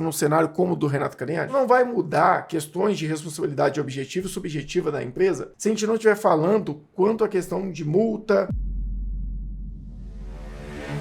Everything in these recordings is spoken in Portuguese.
num cenário como o do Renato Cariani? Não vai mudar questões de responsabilidade objetiva e subjetiva da empresa se a gente não estiver falando quanto à questão de multa.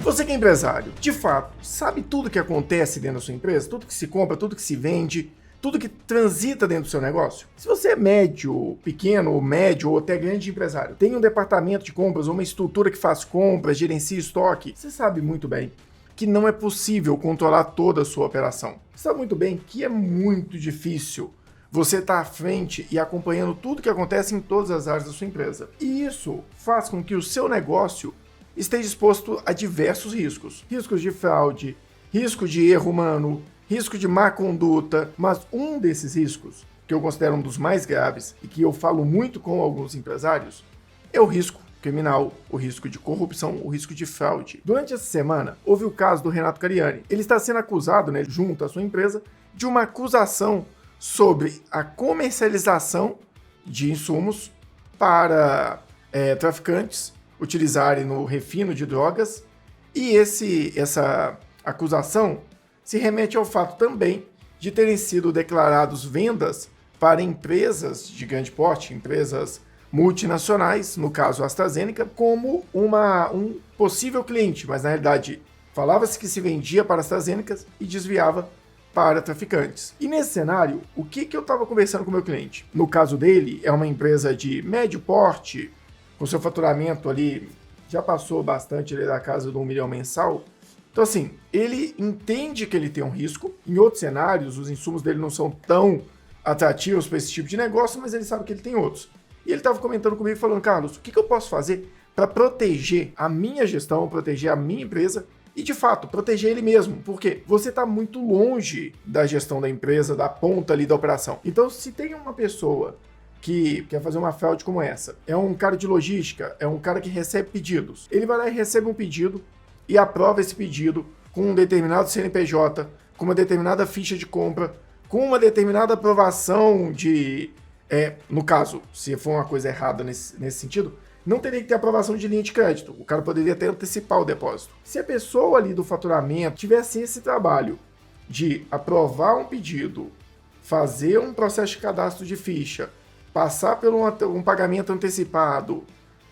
Você que é empresário, de fato, sabe tudo que acontece dentro da sua empresa? Tudo que se compra, tudo que se vende, tudo que transita dentro do seu negócio? Se você é médio, pequeno, ou médio, ou até grande empresário, tem um departamento de compras ou uma estrutura que faz compras, gerencia estoque, você sabe muito bem que não é possível controlar toda a sua operação. Você sabe muito bem que é muito difícil você estar à frente e acompanhando tudo que acontece em todas as áreas da sua empresa. E isso faz com que o seu negócio esteja exposto a diversos riscos. Riscos de fraude, risco de erro humano, risco de má conduta, mas um desses riscos, que eu considero um dos mais graves e que eu falo muito com alguns empresários, é o risco criminal, o risco de corrupção, o risco de fraude. Durante essa semana, houve o caso do Renato Cariani. Ele está sendo acusado, junto à sua empresa, de uma acusação sobre a comercialização de insumos para traficantes utilizarem no refino de drogas, e essa acusação se remete ao fato também de terem sido declarados vendas para empresas de grande porte, empresas multinacionais, no caso a AstraZeneca, como um possível cliente, mas na realidade falava-se que se vendia para a AstraZeneca e desviava para traficantes. E nesse cenário, o que eu estava conversando com o meu cliente? No caso dele, é uma empresa de médio porte, com seu faturamento ali, já passou bastante ali da casa de 1 milhão mensal. Então assim, ele entende que ele tem um risco. Em outros cenários, os insumos dele não são tão atrativos para esse tipo de negócio, mas ele sabe que ele tem outros. E ele estava comentando comigo, falando: Carlos, o que eu posso fazer para proteger a minha gestão, proteger a minha empresa e, de fato, proteger ele mesmo? Porque você está muito longe da gestão da empresa, da ponta ali da operação. Então, se tem uma pessoa que quer fazer uma fraude como essa, é um cara de logística, é um cara que recebe pedidos, ele vai lá e recebe um pedido e aprova esse pedido com um determinado CNPJ, com uma determinada ficha de compra, com uma determinada aprovação de... no caso, se for uma coisa errada nesse sentido, não teria que ter aprovação de linha de crédito. O cara poderia até antecipar o depósito. Se a pessoa ali do faturamento tivesse esse trabalho de aprovar um pedido, fazer um processo de cadastro de ficha, passar por um pagamento antecipado,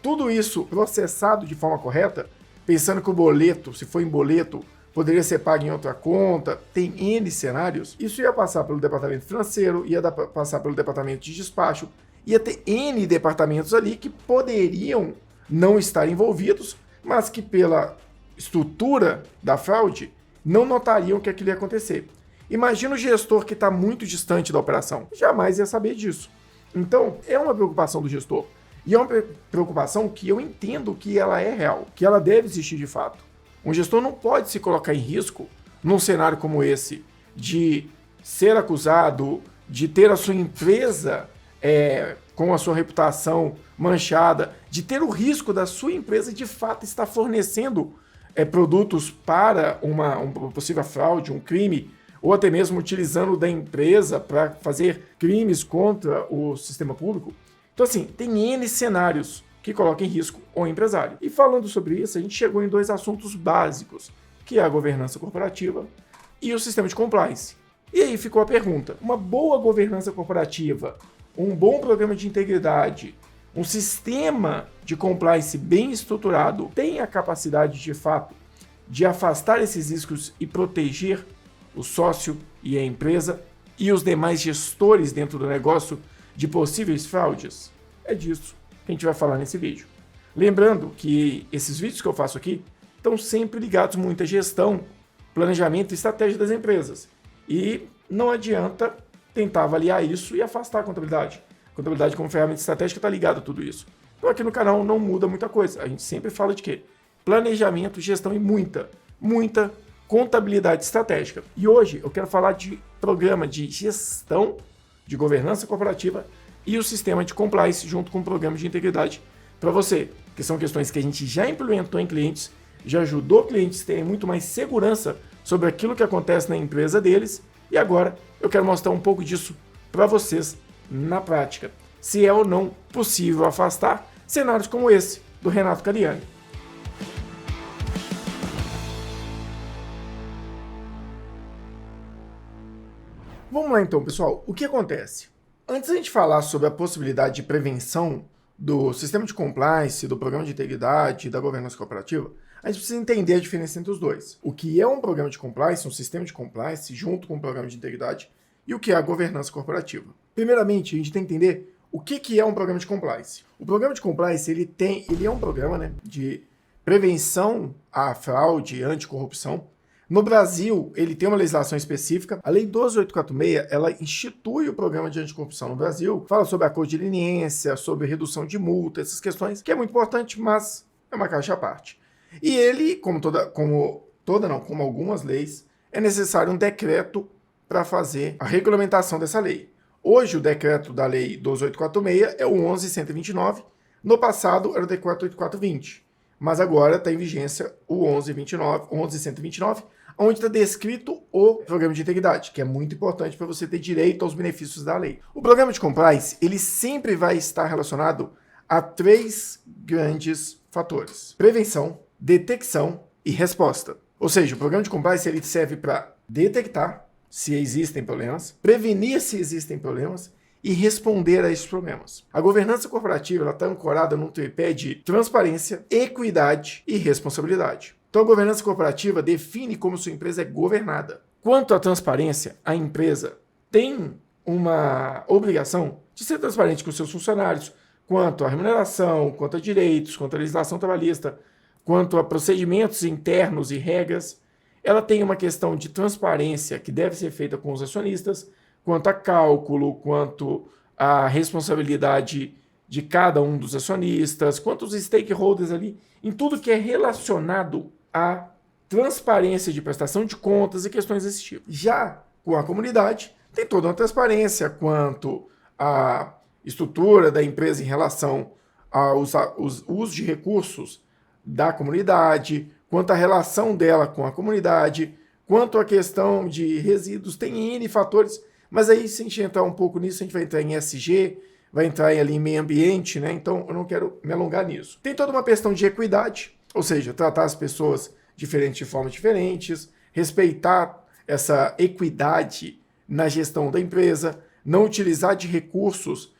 tudo isso processado de forma correta, pensando que o boleto, se for em boleto, poderia ser pago em outra conta, tem N cenários, isso ia passar pelo departamento financeiro, ia passar pelo departamento de despacho, ia ter N departamentos ali que poderiam não estar envolvidos, mas que pela estrutura da fraude não notariam que aquilo ia acontecer. Imagina o gestor que está muito distante da operação, jamais ia saber disso. Então, é uma preocupação do gestor. E é uma preocupação que eu entendo que ela é real, que ela deve existir de fato. Um gestor não pode se colocar em risco num cenário como esse, de ser acusado, de ter a sua empresa com a sua reputação manchada, de ter o risco da sua empresa de fato estar fornecendo produtos para uma possível fraude, um crime, ou até mesmo utilizando da empresa para fazer crimes contra o sistema público. Então assim, tem N cenários que colocam em risco o empresário. E falando sobre isso, a gente chegou em dois assuntos básicos, que é a governança corporativa e o sistema de compliance. E aí ficou a pergunta: uma boa governança corporativa, um bom programa de integridade, um sistema de compliance bem estruturado, tem a capacidade de fato de afastar esses riscos e proteger o sócio e a empresa e os demais gestores dentro do negócio de possíveis fraudes? É disso que a gente vai falar nesse vídeo. Lembrando que esses vídeos que eu faço aqui estão sempre ligados muito à gestão, planejamento e estratégia das empresas. E não adianta tentar avaliar isso e afastar a contabilidade. A contabilidade como ferramenta estratégica está ligada a tudo isso. Então aqui no canal não muda muita coisa. A gente sempre fala de quê? Planejamento, gestão e muita contabilidade estratégica. E hoje eu quero falar de programa de gestão, de governança corporativa e o sistema de compliance junto com o programa de integridade para você, que são questões que a gente já implementou em clientes, já ajudou clientes a terem muito mais segurança sobre aquilo que acontece na empresa deles, e agora eu quero mostrar um pouco disso para vocês na prática. Se é ou não possível afastar cenários como esse do Renato Cariani. Vamos lá então, pessoal. O que acontece? Antes da gente falar sobre a possibilidade de prevenção do sistema de compliance, do programa de integridade e da governança corporativa, a gente precisa entender a diferença entre os dois. O que é um programa de compliance, um sistema de compliance, junto com um programa de integridade, e o que é a governança corporativa. Primeiramente, a gente tem que entender o que é um programa de compliance. O programa de compliance ele é um programa, né, de prevenção à fraude, anticorrupção. No Brasil, ele tem uma legislação específica. A Lei 12.846, ela institui o programa de anticorrupção no Brasil, fala sobre acordo de leniência, sobre redução de multa, essas questões, que é muito importante, mas é uma caixa à parte. E ele, como algumas leis, é necessário um decreto para fazer a regulamentação dessa lei. Hoje, o decreto da Lei 12.846 é o 11.129, no passado era o decreto 8.420, mas agora está em vigência o 11.129, onde está descrito o programa de integridade, que é muito importante para você ter direito aos benefícios da lei. O programa de compliance, ele sempre vai estar relacionado a 3 grandes fatores: prevenção, detecção e resposta. Ou seja, o programa de compliance ele serve para detectar se existem problemas, prevenir se existem problemas e responder a esses problemas. A governança corporativa está ancorada num tripé de transparência, equidade e responsabilidade. Então, a governança corporativa define como sua empresa é governada. Quanto à transparência, a empresa tem uma obrigação de ser transparente com seus funcionários, quanto à remuneração, quanto a direitos, quanto à legislação trabalhista, quanto a procedimentos internos e regras. Ela tem uma questão de transparência que deve ser feita com os acionistas, quanto a cálculo, quanto a responsabilidade de cada um dos acionistas, quanto os stakeholders ali, em tudo que é relacionado à transparência de prestação de contas e questões desse tipo. Já com a comunidade, tem toda uma transparência quanto à estrutura da empresa em relação aos usos de recursos da comunidade, quanto à relação dela com a comunidade, quanto à questão de resíduos, tem N fatores, mas aí se a gente entrar um pouco nisso, a gente vai entrar em ESG, vai entrar ali em meio ambiente, né? Então eu não quero me alongar nisso. Tem toda uma questão de equidade, ou seja, tratar as pessoas diferentes de formas diferentes, respeitar essa equidade na gestão da empresa, não utilizar de recursos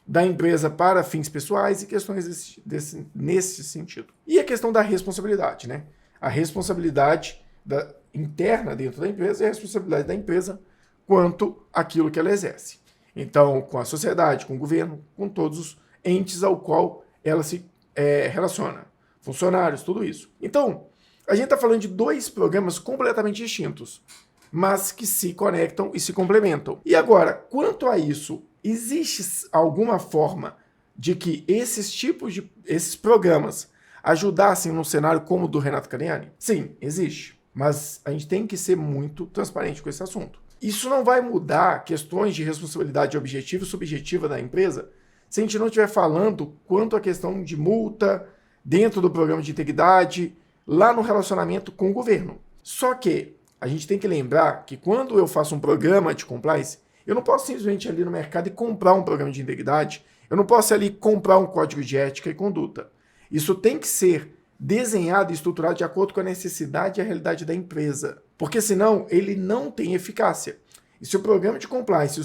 da empresa para fins pessoais e questões nesse sentido. E a questão da responsabilidade, né? A responsabilidade interna dentro da empresa e a responsabilidade da empresa quanto àquilo que ela exerce. Então, com a sociedade, com o governo, com todos os entes ao qual ela se relaciona. Funcionários, tudo isso. Então, a gente está falando de 2 programas completamente distintos, mas que se conectam e se complementam. E agora, quanto a isso, existe alguma forma de que esses programas ajudassem num cenário como o do Renato Cariani? Sim, existe. Mas a gente tem que ser muito transparente com esse assunto. Isso não vai mudar questões de responsabilidade objetiva e subjetiva da empresa se a gente não estiver falando quanto à questão de multa dentro do programa de integridade, lá no relacionamento com o governo. Só que a gente tem que lembrar que quando eu faço um programa de compliance, eu não posso simplesmente ir ali no mercado e comprar um programa de integridade, eu não posso ir ali comprar um código de ética e conduta. Isso tem que ser desenhado e estruturado de acordo com a necessidade e a realidade da empresa, porque senão ele não tem eficácia. E se o programa de compliance,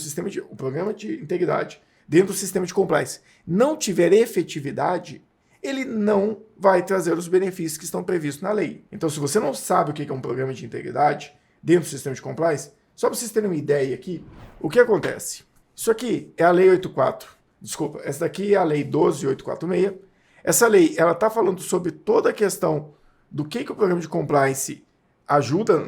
o programa de integridade dentro do sistema de compliance não tiver efetividade, ele não vai trazer os benefícios que estão previstos na lei. Então, se você não sabe o que é um programa de integridade dentro do sistema de compliance, só para vocês terem uma ideia aqui, o que acontece? Isso aqui é a Lei 84. Desculpa, essa daqui é a Lei 12.846. Essa lei, ela está falando sobre toda a questão do que o programa de compliance ajuda,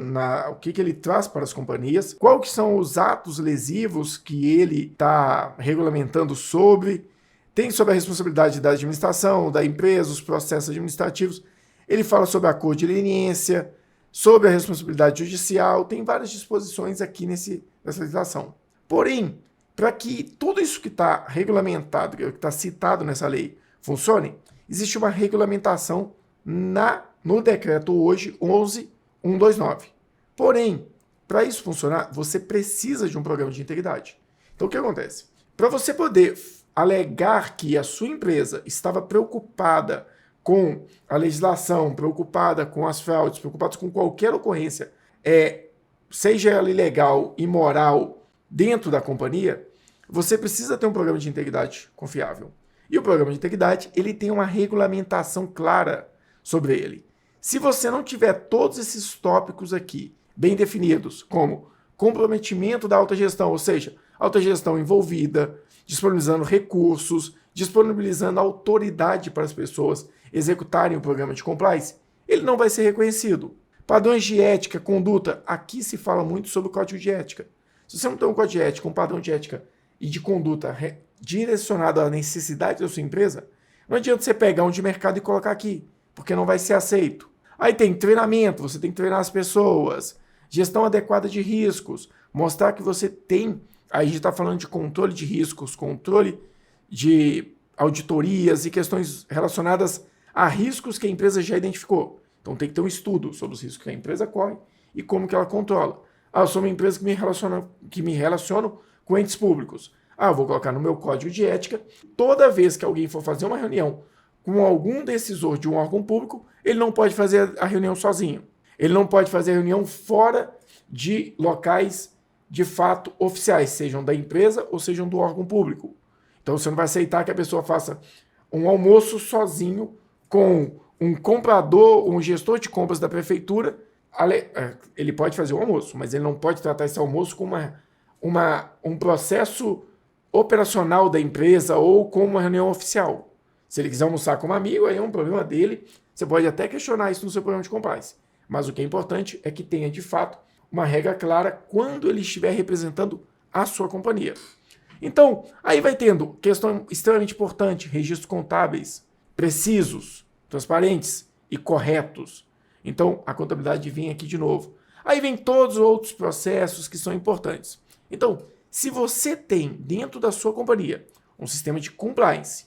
o que ele traz para as companhias, quais que são os atos lesivos que ele está regulamentando sobre, tem sobre a responsabilidade da administração, da empresa, os processos administrativos, ele fala sobre a acordo de leniência, sobre a responsabilidade judicial, tem várias disposições aqui nessa legislação. Porém, para que tudo isso que está regulamentado, que está citado nessa lei, funcione, existe uma regulamentação no decreto hoje 11.129. Porém, para isso funcionar, você precisa de um programa de integridade. Então, o que acontece? Para você poder alegar que a sua empresa estava preocupada com a legislação, preocupada com as fraudes, preocupada com qualquer ocorrência seja ela ilegal, imoral, dentro da companhia, você precisa ter um programa de integridade confiável. E o programa de integridade, ele tem uma regulamentação clara sobre ele. Se você não tiver todos esses tópicos aqui bem definidos, como comprometimento da alta gestão, ou seja, alta gestão envolvida, disponibilizando recursos, disponibilizando autoridade para as pessoas executarem o programa de compliance, ele não vai ser reconhecido. Padrões de ética, conduta, aqui se fala muito sobre o código de ética. Se você não tem um código de ética, um padrão de ética e de conduta direcionado à necessidade da sua empresa, não adianta você pegar um de mercado e colocar aqui, porque não vai ser aceito. Aí tem treinamento, você tem que treinar as pessoas, gestão adequada de riscos, mostrar que você tem, aí a gente está falando de controle de riscos, controle de auditorias e questões relacionadas a riscos que a empresa já identificou. Então tem que ter um estudo sobre os riscos que a empresa corre e como que ela controla. Eu sou uma empresa que me relaciono com entes públicos. Eu vou colocar no meu código de ética, toda vez que alguém for fazer uma reunião com algum decisor de um órgão público, ele não pode fazer a reunião sozinho. Ele não pode fazer a reunião fora de locais de fato oficiais, sejam da empresa ou sejam do órgão público. Então você não vai aceitar que a pessoa faça um almoço sozinho com um comprador, um gestor de compras da prefeitura. Ele pode fazer o almoço, mas ele não pode tratar esse almoço como um processo operacional da empresa ou como uma reunião oficial. Se ele quiser almoçar como amigo, aí é um problema dele. Você pode até questionar isso no seu programa de compliance. Mas o que é importante é que tenha, de fato, uma regra clara quando ele estiver representando a sua companhia. Então, aí vai tendo questão extremamente importante, registros contábeis precisos, transparentes e corretos. Então, a contabilidade vem aqui de novo. Aí vem todos os outros processos que são importantes. Então, se você tem dentro da sua companhia um sistema de compliance,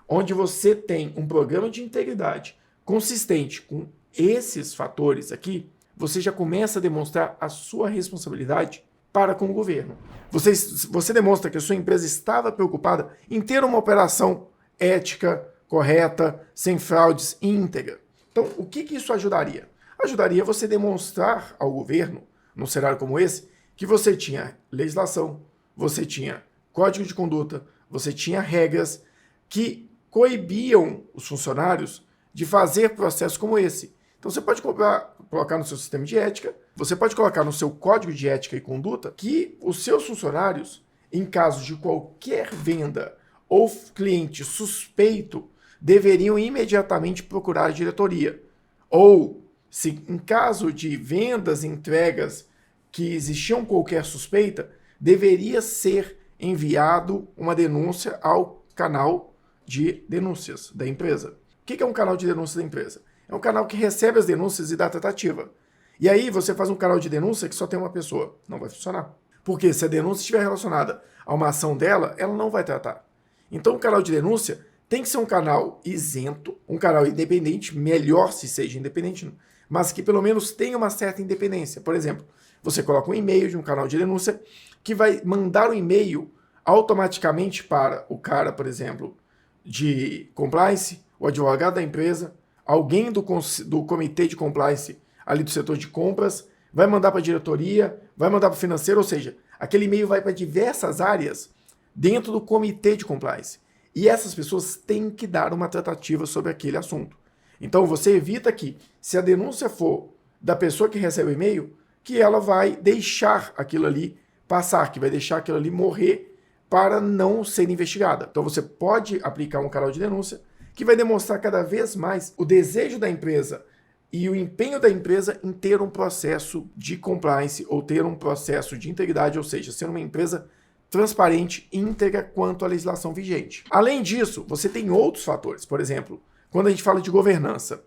onde você tem um programa de integridade consistente com esses fatores aqui, você já começa a demonstrar a sua responsabilidade para com o governo. Você demonstra que a sua empresa estava preocupada em ter uma operação ética, correta, sem fraudes e íntegra. Então, o que isso ajudaria? Ajudaria você demonstrar ao governo, num cenário como esse, que você tinha legislação, você tinha código de conduta, você tinha regras que coibiam os funcionários de fazer processos como esse. Então você pode colocar no seu sistema de ética, você pode colocar no seu código de ética e conduta que os seus funcionários, em caso de qualquer venda ou cliente suspeito, deveriam imediatamente procurar a diretoria. Ou, se em caso de vendas e entregas que existiam qualquer suspeita, deveria ser enviado uma denúncia ao canal de denúncias da empresa. O que é um canal de denúncia da empresa? É um canal que recebe as denúncias e dá tratativa. E aí você faz um canal de denúncia que só tem uma pessoa. Não vai funcionar. Porque se a denúncia estiver relacionada a uma ação dela, ela não vai tratar. Então o canal de denúncia tem que ser um canal isento, um canal independente, melhor se seja independente, mas que pelo menos tenha uma certa independência. Por exemplo, você coloca um e-mail de um canal de denúncia que vai mandar um e-mail automaticamente para o cara, por exemplo, de compliance, o advogado da empresa, alguém do comitê de compliance ali do setor de compras, vai mandar para a diretoria, vai mandar para o financeiro, ou seja, aquele e-mail vai para diversas áreas dentro do comitê de compliance. E essas pessoas têm que dar uma tratativa sobre aquele assunto. Então você evita que, se a denúncia for da pessoa que recebe o e-mail, que ela vai deixar aquilo ali passar, que vai deixar aquilo ali morrer para não ser investigada. Então você pode aplicar um canal de denúncia que vai demonstrar cada vez mais o desejo da empresa e o empenho da empresa em ter um processo de compliance ou ter um processo de integridade, ou seja, ser uma empresa transparente e íntegra quanto à legislação vigente. Além disso, você tem outros fatores. Por exemplo, quando a gente fala de governança,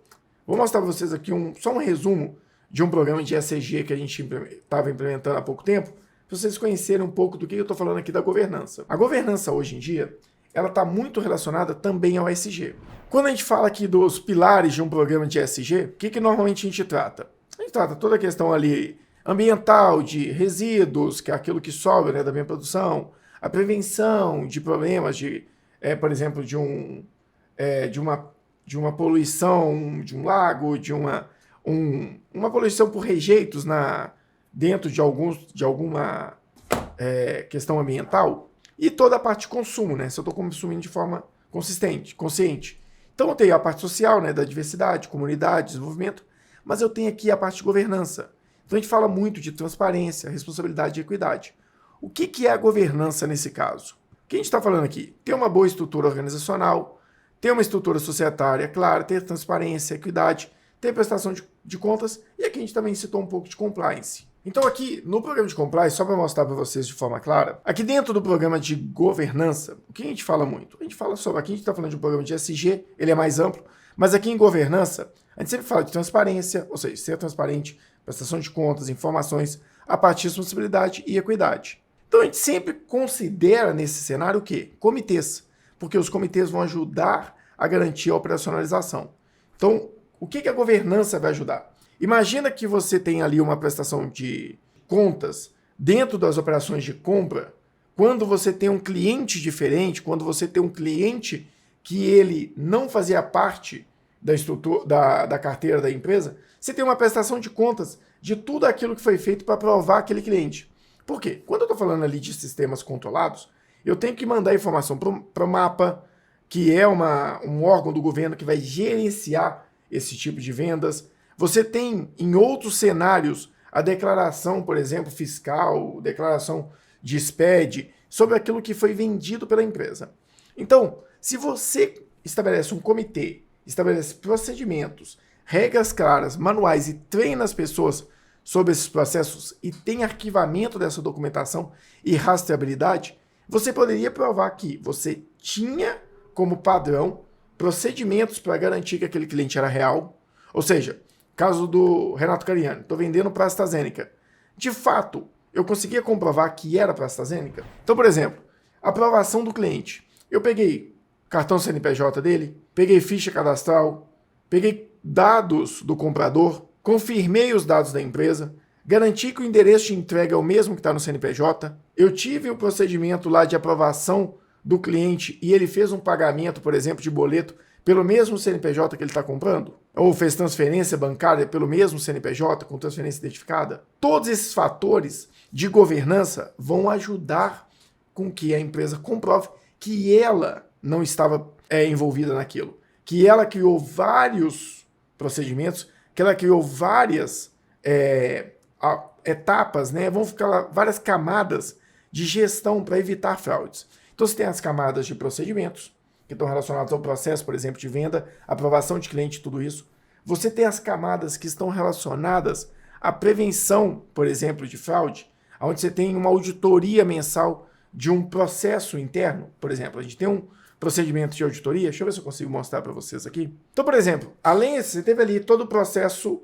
vou mostrar para vocês aqui só um resumo de um programa de ESG que a gente estava implementando há pouco tempo, para vocês conhecerem um pouco do que eu estou falando aqui da governança. A governança hoje em dia, ela está muito relacionada também ao ESG. Quando a gente fala aqui dos pilares de um programa de ESG, o que normalmente a gente trata? A gente trata toda a questão ali ambiental, de resíduos, que é aquilo que sobra, né, da minha produção, a prevenção de problemas por exemplo, de uma poluição de um lago, de uma poluição por rejeitos dentro de alguma questão ambiental, e toda a parte de consumo, né? Se eu estou consumindo de forma consciente. Então eu tenho a parte social, né, da diversidade, comunidade, desenvolvimento, mas eu tenho aqui a parte de governança. Então a gente fala muito de transparência, responsabilidade e equidade. O que é a governança nesse caso? O que a gente está falando aqui? Ter uma boa estrutura organizacional, ter uma estrutura societária clara, ter transparência, equidade, ter prestação de contas, e aqui a gente também citou um pouco de compliance. Então aqui, no programa de compliance, só para mostrar para vocês de forma clara, aqui dentro do programa de governança, o que a gente fala muito? A gente fala sobre, aqui a gente está falando de um programa de ESG, ele é mais amplo, mas aqui em governança, a gente sempre fala de transparência, ou seja, ser transparente, prestação de contas, informações, a partir de responsabilidade e equidade. Então a gente sempre considera nesse cenário o quê? Comitês, porque os comitês vão ajudar a garantir a operacionalização. Então, o que a governança vai ajudar? Imagina que você tem ali uma prestação de contas dentro das operações de compra, quando você tem um cliente diferente, quando você tem um cliente que ele não fazia parte da estrutura da carteira da empresa, você tem uma prestação de contas de tudo aquilo que foi feito para provar aquele cliente. Por quê? Quando eu estou falando ali de sistemas controlados, eu tenho que mandar informação para o MAPA, que é um órgão do governo que vai gerenciar esse tipo de vendas. Você tem, em outros cenários, a declaração, por exemplo, fiscal, declaração de SPED, sobre aquilo que foi vendido pela empresa. Então, se você estabelece um comitê, estabelece procedimentos, regras claras, manuais e treina as pessoas sobre esses processos e tem arquivamento dessa documentação e rastreabilidade, você poderia provar que você tinha como padrão procedimentos para garantir que aquele cliente era real. Ou seja, caso do Renato Cariani, estou vendendo para a AstraZeneca. De fato, eu conseguia comprovar que era para a AstraZeneca? Então, por exemplo, aprovação do cliente. Eu peguei cartão CNPJ dele, peguei ficha cadastral, peguei dados do comprador, confirmei os dados da empresa, garanti que o endereço de entrega é o mesmo que está no CNPJ, eu tive o procedimento lá de aprovação do cliente e ele fez um pagamento, por exemplo, de boleto pelo mesmo CNPJ que ele está comprando, ou fez transferência bancária pelo mesmo CNPJ com transferência identificada. Todos esses fatores de governança vão ajudar com que a empresa comprove que ela não estava envolvida naquilo, que ela criou vários procedimentos, que ela criou várias etapas, né? Vão ficar lá várias camadas de gestão para evitar fraudes. Então você tem as camadas de procedimentos, que estão relacionados ao processo, por exemplo, de venda, aprovação de cliente, tudo isso. Você tem as camadas que estão relacionadas à prevenção, por exemplo, de fraude, onde você tem uma auditoria mensal de um processo interno. Por exemplo, a gente tem um procedimento de auditoria, deixa eu ver se eu consigo mostrar para vocês aqui. Então, por exemplo, além disso, você teve ali todo o processo,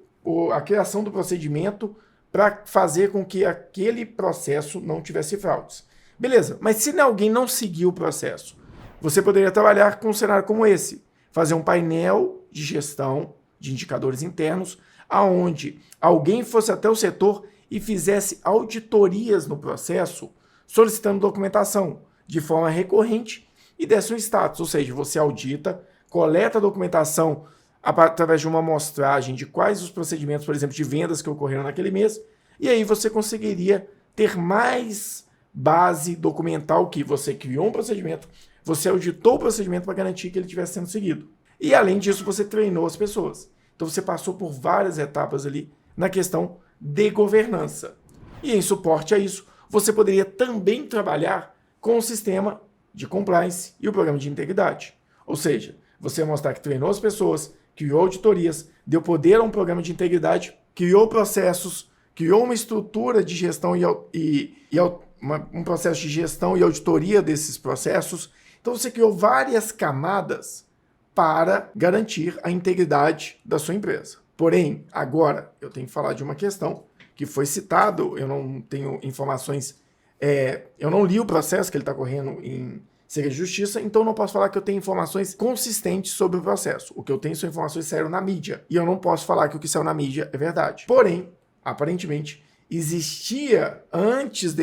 a criação do procedimento para fazer com que aquele processo não tivesse fraudes. Beleza, mas se alguém não seguiu o processo, você poderia trabalhar com um cenário como esse, fazer um painel de gestão de indicadores internos, aonde alguém fosse até o setor e fizesse auditorias no processo, solicitando documentação de forma recorrente e desse um status, ou seja, você audita, coleta a documentação através de uma amostragem de quais os procedimentos, por exemplo, de vendas que ocorreram naquele mês, e aí você conseguiria ter mais base documental que você criou um procedimento, você auditou o procedimento para garantir que ele estivesse sendo seguido. E além disso, você treinou as pessoas. Então você passou por várias etapas ali na questão de governança. E em suporte a isso, você poderia também trabalhar com o sistema de compliance e o programa de integridade. Ou seja, você mostrar que treinou as pessoas, criou auditorias, deu poder a um programa de integridade, criou processos, criou uma estrutura de gestão um processo de gestão e auditoria desses processos. Então você criou várias camadas para garantir a integridade da sua empresa. Porém, agora eu tenho que falar de uma questão que foi citado, eu não tenho informações, eu não li o processo que ele está correndo em segredo de justiça, então não posso falar que eu tenho informações consistentes sobre o processo. O que eu tenho são informações que saíram na mídia, e eu não posso falar que o que saiu na mídia é verdade. Porém, aparentemente, existia, antes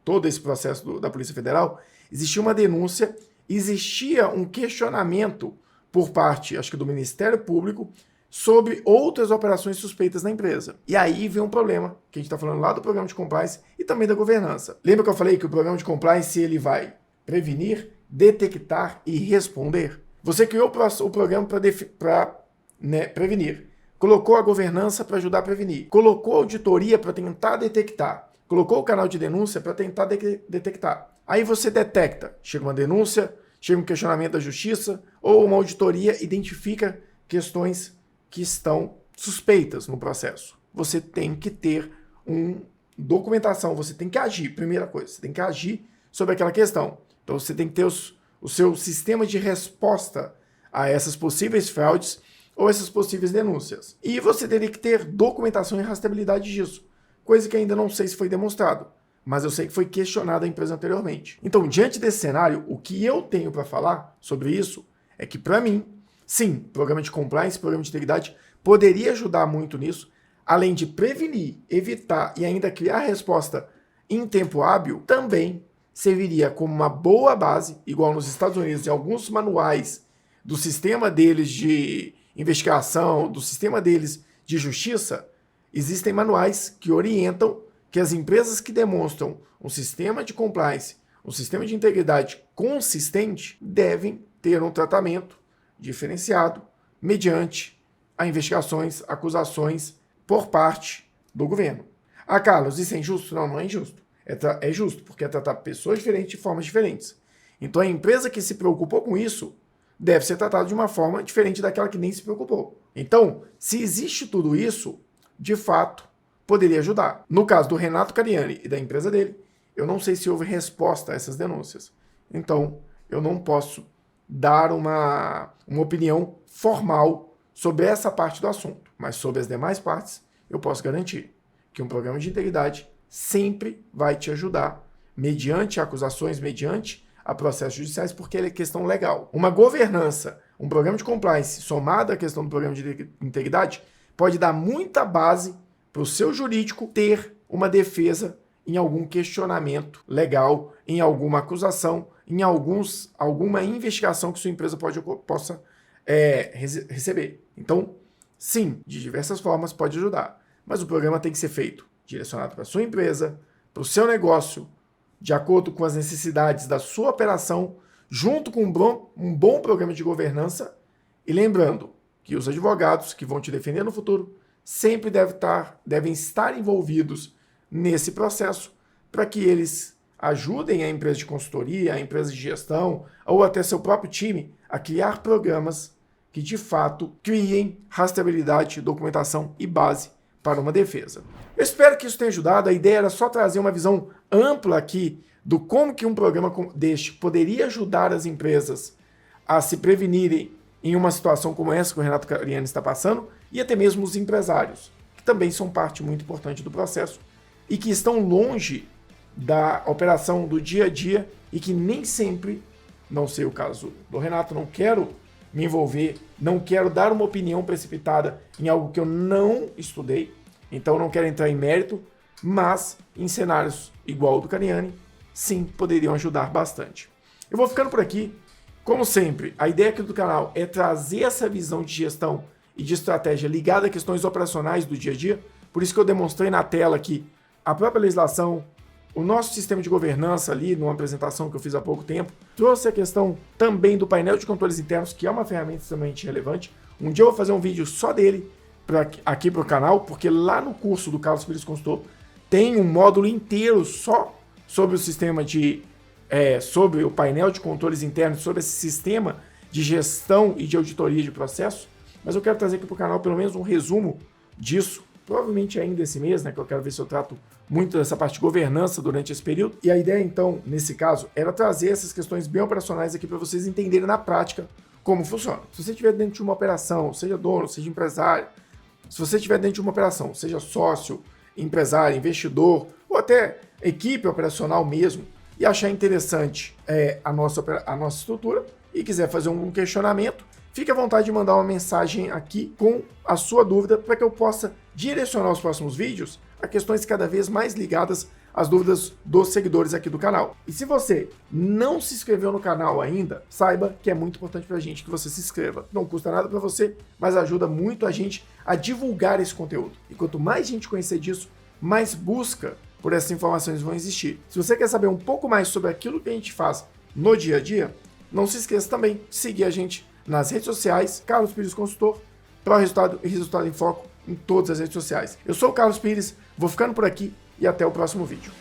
todo esse processo da Polícia Federal, existia uma denúncia, existia um questionamento por parte, acho que do Ministério Público, sobre outras operações suspeitas na empresa. E aí vem um problema, que a gente está falando lá do programa de compliance e também da governança. Lembra que eu falei que o programa de compliance ele vai prevenir, detectar e responder? Você criou o programa para prevenir, colocou a governança para ajudar a prevenir, colocou a auditoria para tentar detectar, colocou o canal de denúncia para tentar detectar. Aí você detecta, chega uma denúncia, chega um questionamento da justiça ou uma auditoria identifica questões que estão suspeitas no processo. Você tem que ter uma documentação, você tem que agir, primeira coisa, você tem que agir sobre aquela questão. Então você tem que ter o seu sistema de resposta a essas possíveis fraudes ou essas possíveis denúncias. E você teria que ter documentação e rastreabilidade disso, coisa que ainda não sei se foi demonstrado, mas eu sei que foi questionada a empresa anteriormente. Então, diante desse cenário, o que eu tenho para falar sobre isso é que, para mim, sim, programa de compliance, programa de integridade poderia ajudar muito nisso, além de prevenir, evitar e ainda criar resposta em tempo hábil, também serviria como uma boa base, igual nos Estados Unidos, em alguns manuais do sistema deles de investigação, do sistema deles de justiça, existem manuais que orientam que as empresas que demonstram um sistema de compliance, um sistema de integridade consistente, devem ter um tratamento diferenciado mediante a investigações, acusações por parte do governo. Ah, Carlos, isso é injusto? Não, não é injusto. É justo, porque é tratar pessoas diferentes de formas diferentes. Então a empresa que se preocupou com isso deve ser tratada de uma forma diferente daquela que nem se preocupou. Então, se existe tudo isso, de fato, poderia ajudar. No caso do Renato Cariani e da empresa dele, eu não sei se houve resposta a essas denúncias. Então, eu não posso dar uma opinião formal sobre essa parte do assunto. Mas sobre as demais partes, eu posso garantir que um programa de integridade sempre vai te ajudar, mediante acusações, mediante a processos judiciais, porque ele é questão legal. Uma governança, um programa de compliance somado à questão do programa de integridade, pode dar muita base para o seu jurídico ter uma defesa em algum questionamento legal, em alguma acusação, em alguma investigação que sua empresa possa receber. Então, sim, de diversas formas pode ajudar, mas o programa tem que ser feito direcionado para a sua empresa, para o seu negócio, de acordo com as necessidades da sua operação, junto com um bom programa de governança. E lembrando que os advogados que vão te defender no futuro sempre devem estar envolvidos nesse processo para que eles ajudem a empresa de consultoria, a empresa de gestão ou até seu próprio time a criar programas que de fato criem rastreabilidade, documentação e base para uma defesa. Eu espero que isso tenha ajudado. A ideia era só trazer uma visão ampla aqui do como que um programa deste poderia ajudar as empresas a se prevenirem em uma situação como essa que o Renato Cariani está passando, e até mesmo os empresários, que também são parte muito importante do processo e que estão longe da operação do dia a dia e que nem sempre, não sei o caso do Renato, não quero me envolver, não quero dar uma opinião precipitada em algo que eu não estudei, então não quero entrar em mérito, mas em cenários igual ao do Cariani, sim, poderiam ajudar bastante. Eu vou ficando por aqui. Como sempre, a ideia aqui do canal é trazer essa visão de gestão e de estratégia ligada a questões operacionais do dia a dia, por isso que eu demonstrei na tela aqui a própria legislação, o nosso sistema de governança ali, numa apresentação que eu fiz há pouco tempo, trouxe a questão também do painel de controles internos, que é uma ferramenta extremamente relevante. Um dia eu vou fazer um vídeo só dele aqui para o canal, porque lá no curso do Carlos Pires Consultor tem um módulo inteiro só sobre o sistema sobre o painel de controles internos, sobre esse sistema de gestão e de auditoria de processos, mas eu quero trazer aqui para o canal pelo menos um resumo disso, provavelmente ainda esse mês, né, que eu quero ver se eu trato muito dessa parte de governança durante esse período. E a ideia, então, nesse caso, era trazer essas questões bem operacionais aqui para vocês entenderem na prática como funciona. Se você estiver dentro de uma operação, seja dono, seja empresário, se você estiver dentro de uma operação, seja sócio, empresário, investidor, ou até equipe operacional mesmo, e achar interessante a nossa estrutura e quiser fazer um questionamento, fique à vontade de mandar uma mensagem aqui com a sua dúvida para que eu possa direcionar os próximos vídeos a questões cada vez mais ligadas as dúvidas dos seguidores aqui do canal. E se você não se inscreveu no canal ainda, saiba que é muito importante pra gente que você se inscreva. Não custa nada pra você, mas ajuda muito a gente a divulgar esse conteúdo. E quanto mais gente conhecer disso, mais busca por essas informações vão existir. Se você quer saber um pouco mais sobre aquilo que a gente faz no dia a dia, não se esqueça também de seguir a gente nas redes sociais, Carlos Pires Consultor, para Resultado e Resultado em Foco em todas as redes sociais. Eu sou o Carlos Pires, vou ficando por aqui e até o próximo vídeo.